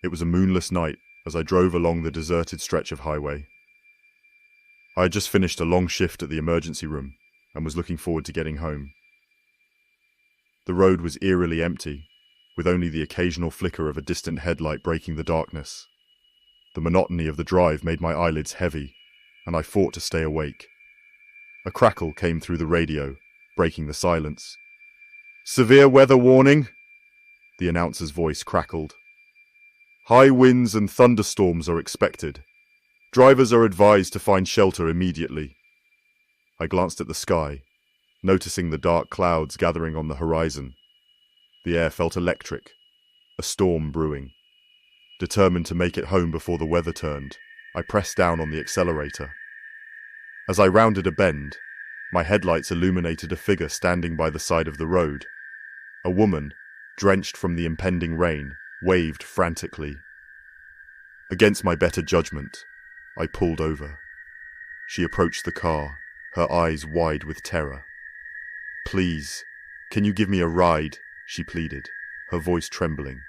It was a moonless night as I drove along the deserted stretch of highway. I had just finished a long shift at the emergency room and was looking forward to getting home. The road was eerily empty, with only the occasional flicker of a distant headlight breaking the darkness. The monotony of the drive made my eyelids heavy, and I fought to stay awake. A crackle came through the radio, breaking the silence. "Severe weather warning," the announcer's voice crackled. "High winds and thunderstorms are expected. Drivers are advised to find shelter immediately." I glanced at the sky, noticing the dark clouds gathering on the horizon. The air felt electric, a storm brewing. Determined to make it home before the weather turned, I pressed down on the accelerator. As I rounded a bend, my headlights illuminated a figure standing by the side of the road. A woman, drenched from the impending rain, waved frantically. Against my better judgment, I pulled over. She approached the car, her eyes wide with terror. "Please, can you give me a ride?" she pleaded, her voice trembling.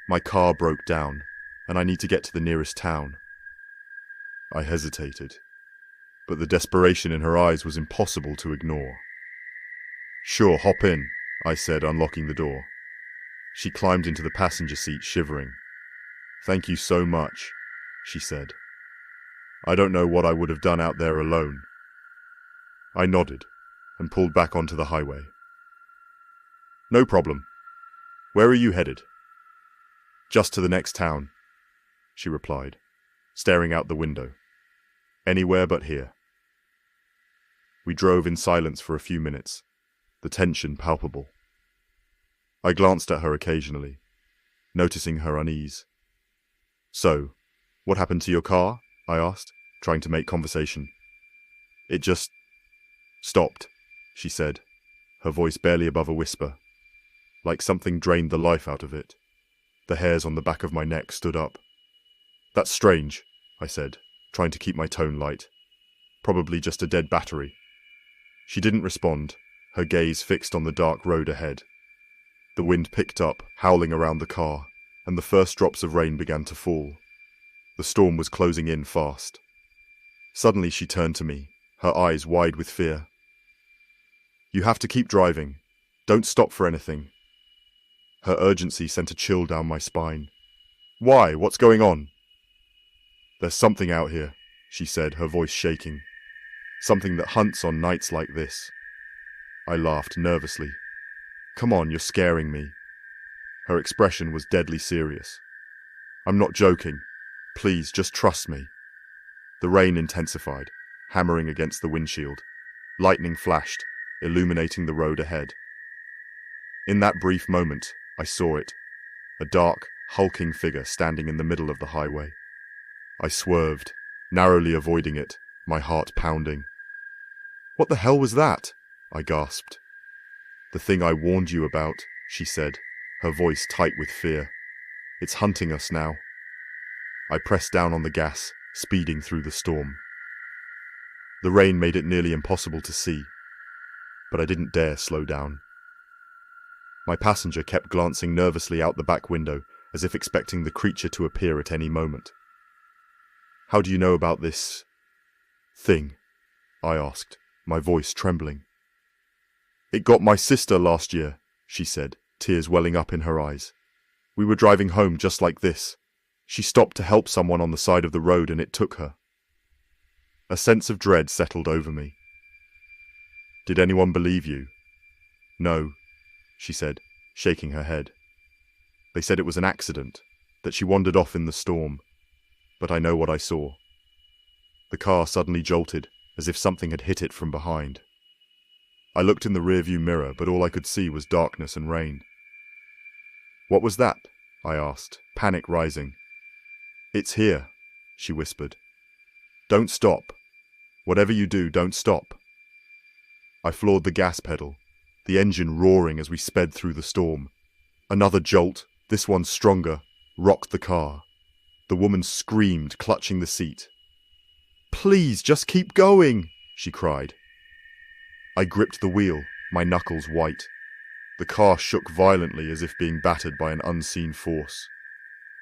"My car broke down, and I need to get to the nearest town." I hesitated, but the desperation in her eyes was impossible to ignore. "Sure, hop in," I said, unlocking the door. She climbed into the passenger seat, shivering. "Thank you so much," she said. "I don't know what I would have done out there alone." I nodded and pulled back onto the highway. "No problem. Where are you headed?" "Just to the next town," she replied, staring out the window. "Anywhere but here." We drove in silence for a few minutes, the tension palpable. I glanced at her occasionally, noticing her unease. "So, what happened to your car?" I asked, trying to make conversation. "It just stopped," she said, her voice barely above a whisper. Like something drained the life out of it. The hairs on the back of my neck stood up. "That's strange," I said, trying to keep my tone light. "Probably just a dead battery." She didn't respond, her gaze fixed on the dark road ahead. The wind picked up, howling around the car, and the first drops of rain began to fall. The storm was closing in fast. Suddenly she turned to me, her eyes wide with fear. "You have to keep driving. Don't stop for anything." Her urgency sent a chill down my spine. "Why? What's going on?" "There's something out here," she said, her voice shaking. "Something that hunts on nights like this." I laughed nervously. "Come on, you're scaring me." Her expression was deadly serious. "I'm not joking. Please, just trust me." The rain intensified, hammering against the windshield. Lightning flashed, illuminating the road ahead. In that brief moment, I saw it, a dark, hulking figure standing in the middle of the highway. I swerved, narrowly avoiding it, my heart pounding. "What the hell was that?" I gasped. "The thing I warned you about," she said, her voice tight with fear. "It's hunting us now." I pressed down on the gas, speeding through the storm. The rain made it nearly impossible to see, but I didn't dare slow down. My passenger kept glancing nervously out the back window, as if expecting the creature to appear at any moment. "How do you know about this thing?" I asked, my voice trembling. "It got my sister last year," she said, tears welling up in her eyes. "We were driving home just like this. She stopped to help someone on the side of the road and it took her." A sense of dread settled over me. "Did anyone believe you?" "No," she said, shaking her head. "They said it was an accident, that she wandered off in the storm. But I know what I saw." The car suddenly jolted, as if something had hit it from behind. I looked in the rearview mirror, but all I could see was darkness and rain. "What was that?" I asked, panic rising. "It's here," she whispered. "Don't stop. Whatever you do, don't stop." I floored the gas pedal, the engine roaring as we sped through the storm. Another jolt, this one stronger, rocked the car. The woman screamed, clutching the seat. "Please, just keep going," she cried. I gripped the wheel, my knuckles white. The car shook violently as if being battered by an unseen force.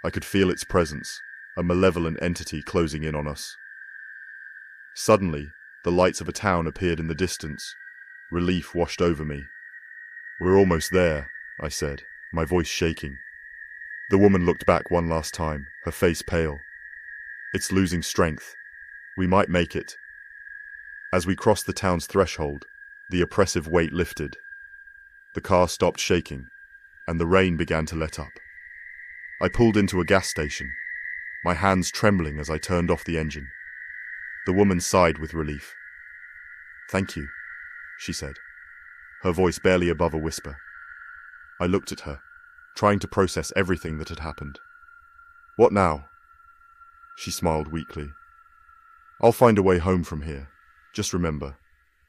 I could feel its presence, a malevolent entity closing in on us. Suddenly, the lights of a town appeared in the distance. Relief washed over me. "We're almost there," I said, my voice shaking. The woman looked back one last time, her face pale. "It's losing strength. We might make it." As we crossed the town's threshold, the oppressive weight lifted. The car stopped shaking, and the rain began to let up. I pulled into a gas station, my hands trembling as I turned off the engine. The woman sighed with relief. "Thank you," she said, her voice barely above a whisper. I looked at her, trying to process everything that had happened. "What now?" She smiled weakly. "I'll find a way home from here. Just remember,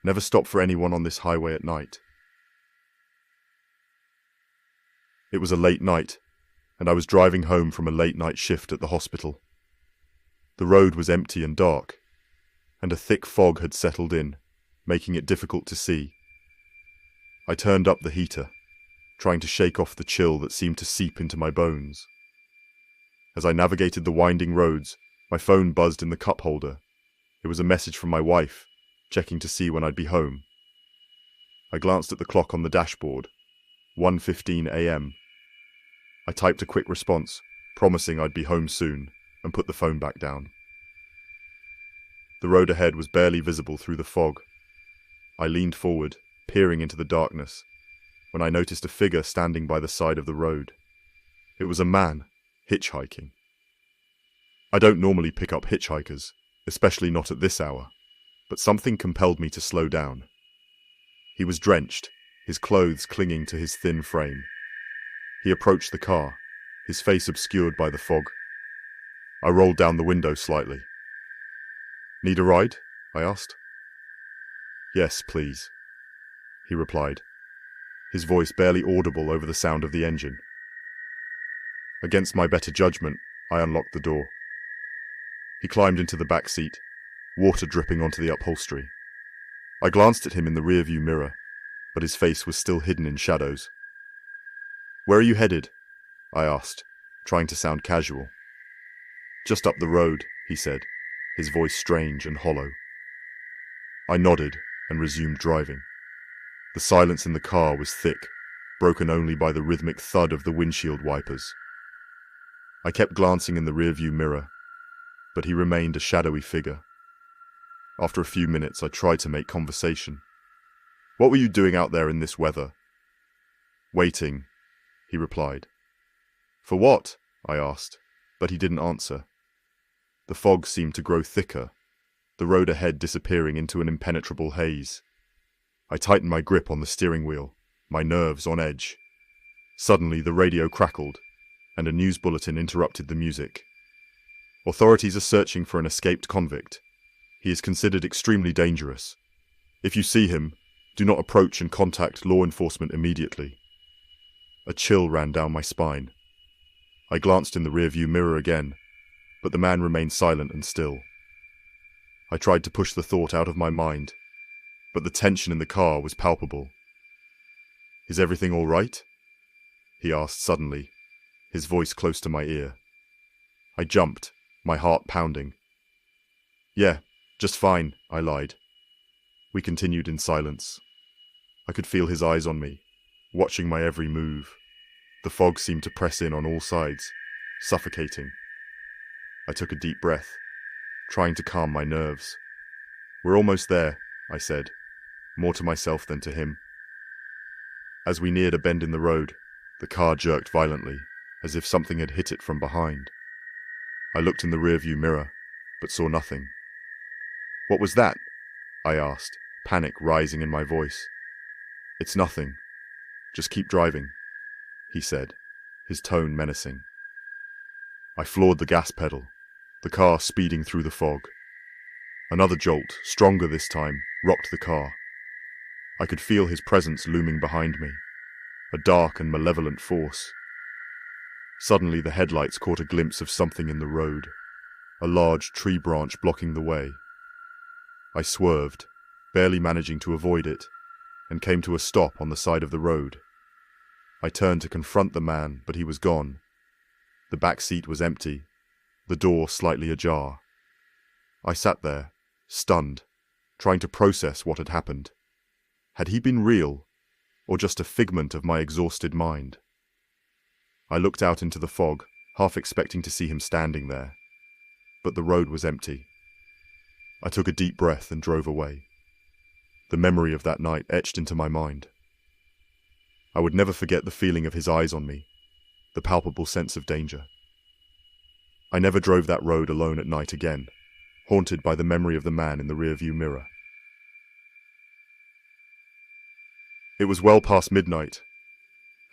never stop for anyone on this highway at night." It was a late night, and I was driving home from a late-night shift at the hospital. The road was empty and dark, and a thick fog had settled in, making it difficult to see. I turned up the heater, trying to shake off the chill that seemed to seep into my bones. As I navigated the winding roads, my phone buzzed in the cup holder. It was a message from my wife, checking to see when I'd be home. I glanced at the clock on the dashboard, 1:15 a.m. I typed a quick response, promising I'd be home soon, and put the phone back down. The road ahead was barely visible through the fog. I leaned forward, peering into the darkness, when I noticed a figure standing by the side of the road. It was a man, hitchhiking. I don't normally pick up hitchhikers, especially not at this hour, but something compelled me to slow down. He was drenched, his clothes clinging to his thin frame. He approached the car, his face obscured by the fog. I rolled down the window slightly. "Need a ride?" I asked. "Yes, please," he replied, his voice barely audible over the sound of the engine. Against my better judgment, I unlocked the door. He climbed into the back seat, water dripping onto the upholstery. I glanced at him in the rearview mirror, but his face was still hidden in shadows. "Where are you headed?" I asked, trying to sound casual. "Just up the road," he said, his voice strange and hollow. I nodded and resumed driving. The silence in the car was thick, broken only by the rhythmic thud of the windshield wipers. I kept glancing in the rearview mirror, but he remained a shadowy figure. After a few minutes, I tried to make conversation. "What were you doing out there in this weather?" "Waiting," he replied. "For what?" I asked, but he didn't answer. The fog seemed to grow thicker, the road ahead disappearing into an impenetrable haze. I tightened my grip on the steering wheel, my nerves on edge. Suddenly, the radio crackled, and a news bulletin interrupted the music. "Authorities are searching for an escaped convict. He is considered extremely dangerous. If you see him, do not approach and contact law enforcement immediately." A chill ran down my spine. I glanced in the rearview mirror again, but the man remained silent and still. I tried to push the thought out of my mind, but the tension in the car was palpable. "Is everything all right?" he asked suddenly, his voice close to my ear. I jumped, my heart pounding. "Yeah, just fine," I lied. We continued in silence. I could feel his eyes on me, watching my every move. The fog seemed to press in on all sides, suffocating. I took a deep breath, trying to calm my nerves. "We're almost there," I said, more to myself than to him. As we neared a bend in the road, the car jerked violently, as if something had hit it from behind. I looked in the rearview mirror, but saw nothing. "What was that?" I asked, panic rising in my voice. "It's nothing. Just keep driving," he said, his tone menacing. I floored the gas pedal, the car speeding through the fog. Another jolt, stronger this time, rocked the car. I could feel his presence looming behind me, a dark and malevolent force. Suddenly the headlights caught a glimpse of something in the road, a large tree branch blocking the way. I swerved, barely managing to avoid it, and came to a stop on the side of the road. I turned to confront the man, but he was gone. The back seat was empty, the door slightly ajar. I sat there, stunned, trying to process what had happened. Had he been real, or just a figment of my exhausted mind? I looked out into the fog, half expecting to see him standing there. But the road was empty. I took a deep breath and drove away. The memory of that night etched into my mind. I would never forget the feeling of his eyes on me, the palpable sense of danger. I never drove that road alone at night again, haunted by the memory of the man in the rearview mirror. It was well past midnight,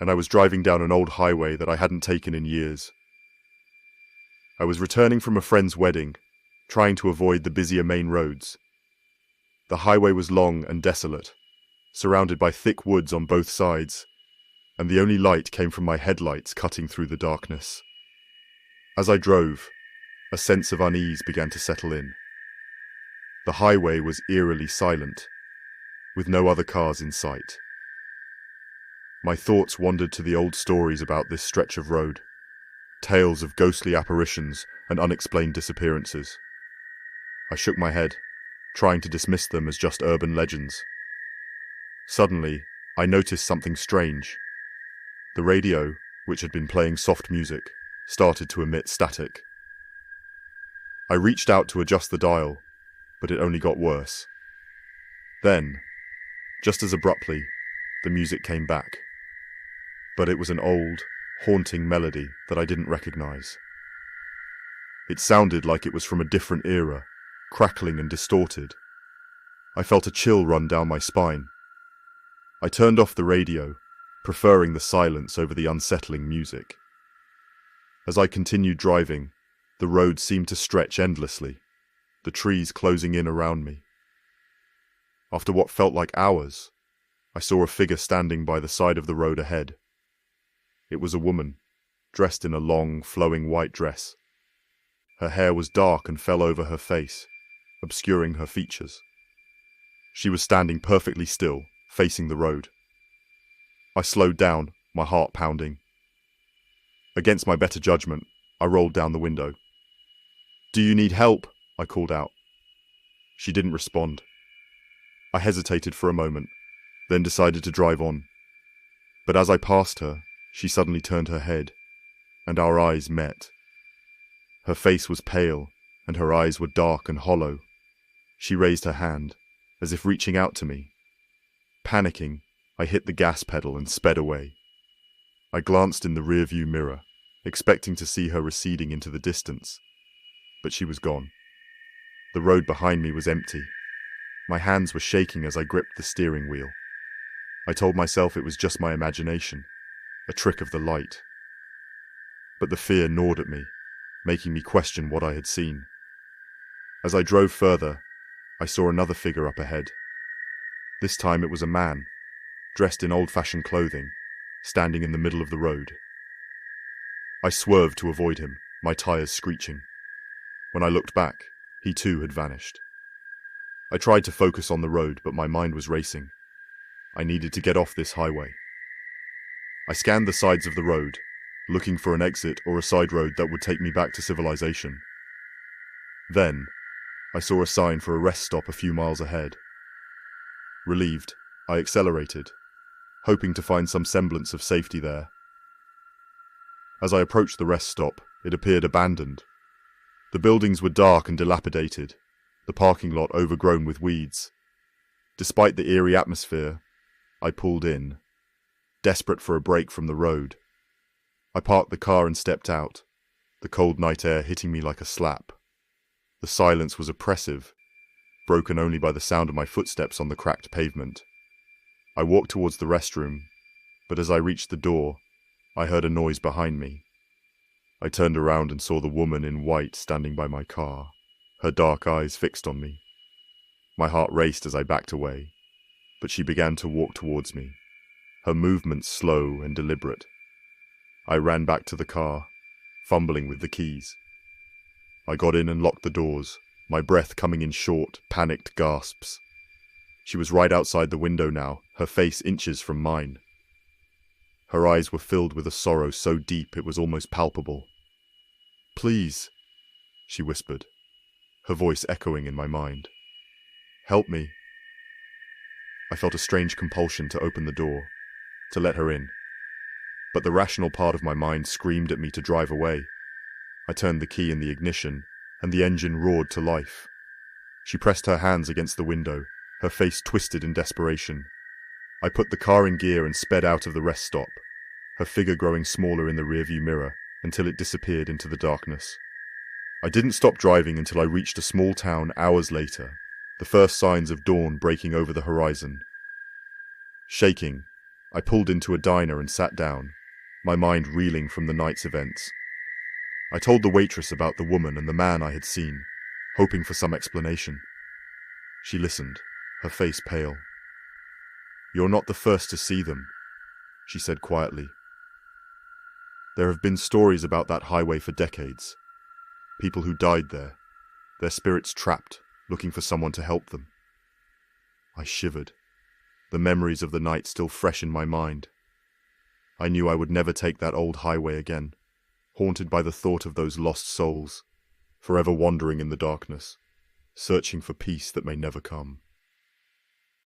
and I was driving down an old highway that I hadn't taken in years. I was returning from a friend's wedding, trying to avoid the busier main roads. The highway was long and desolate, surrounded by thick woods on both sides, and the only light came from my headlights cutting through the darkness. As I drove, a sense of unease began to settle in. The highway was eerily silent, with no other cars in sight. My thoughts wandered to the old stories about this stretch of road, tales of ghostly apparitions and unexplained disappearances. I shook my head, trying to dismiss them as just urban legends. Suddenly, I noticed something strange. The radio, which had been playing soft music, started to emit static. I reached out to adjust the dial, but it only got worse. Then, just as abruptly, the music came back. But it was an old, haunting melody that I didn't recognize. It sounded like it was from a different era, crackling and distorted. I felt a chill run down my spine. I turned off the radio, preferring the silence over the unsettling music. As I continued driving, the road seemed to stretch endlessly, the trees closing in around me. After what felt like hours, I saw a figure standing by the side of the road ahead. It was a woman, dressed in a long, flowing white dress. Her hair was dark and fell over her face, obscuring her features. She was standing perfectly still, facing the road. I slowed down, my heart pounding. Against my better judgment, I rolled down the window. "Do you need help?" I called out. She didn't respond. I hesitated for a moment, then decided to drive on. But as I passed her, she suddenly turned her head, and our eyes met. Her face was pale, and her eyes were dark and hollow. She raised her hand, as if reaching out to me. Panicking, I hit the gas pedal and sped away. I glanced in the rearview mirror, expecting to see her receding into the distance, but she was gone. The road behind me was empty. My hands were shaking as I gripped the steering wheel. I told myself it was just my imagination, a trick of the light. But the fear gnawed at me, making me question what I had seen. As I drove further, I saw another figure up ahead. This time it was a man, dressed in old-fashioned clothing, standing in the middle of the road. I swerved to avoid him, my tires screeching. When I looked back, he too had vanished. I tried to focus on the road, but my mind was racing. I needed to get off this highway. I scanned the sides of the road, looking for an exit or a side road that would take me back to civilization. Then, I saw a sign for a rest stop a few miles ahead. Relieved, I accelerated, hoping to find some semblance of safety there. As I approached the rest stop, it appeared abandoned. The buildings were dark and dilapidated, the parking lot overgrown with weeds. Despite the eerie atmosphere, I pulled in, desperate for a break from the road. I parked the car and stepped out, the cold night air hitting me like a slap. The silence was oppressive, broken only by the sound of my footsteps on the cracked pavement. I walked towards the restroom, but as I reached the door, I heard a noise behind me. I turned around and saw the woman in white standing by my car, her dark eyes fixed on me. My heart raced as I backed away, but she began to walk towards me, her movements slow and deliberate. I ran back to the car, fumbling with the keys. I got in and locked the doors, my breath coming in short, panicked gasps. She was right outside the window now, her face inches from mine. Her eyes were filled with a sorrow so deep it was almost palpable. Please, she whispered, her voice echoing in my mind. Help me. I felt a strange compulsion to open the door, to let her in. But the rational part of my mind screamed at me to drive away. I turned the key in the ignition, and the engine roared to life. She pressed her hands against the window, her face twisted in desperation. I put the car in gear and sped out of the rest stop, her figure growing smaller in the rearview mirror until it disappeared into the darkness. I didn't stop driving until I reached a small town hours later, the first signs of dawn breaking over the horizon. Shaking, I pulled into a diner and sat down, my mind reeling from the night's events. I told the waitress about the woman and the man I had seen, hoping for some explanation. She listened, her face pale. "You're not the first to see them," she said quietly. "There have been stories about that highway for decades. People who died there, their spirits trapped, looking for someone to help them." I shivered, the memories of the night still fresh in my mind. I knew I would never take that old highway again, haunted by the thought of those lost souls, forever wandering in the darkness, searching for peace that may never come.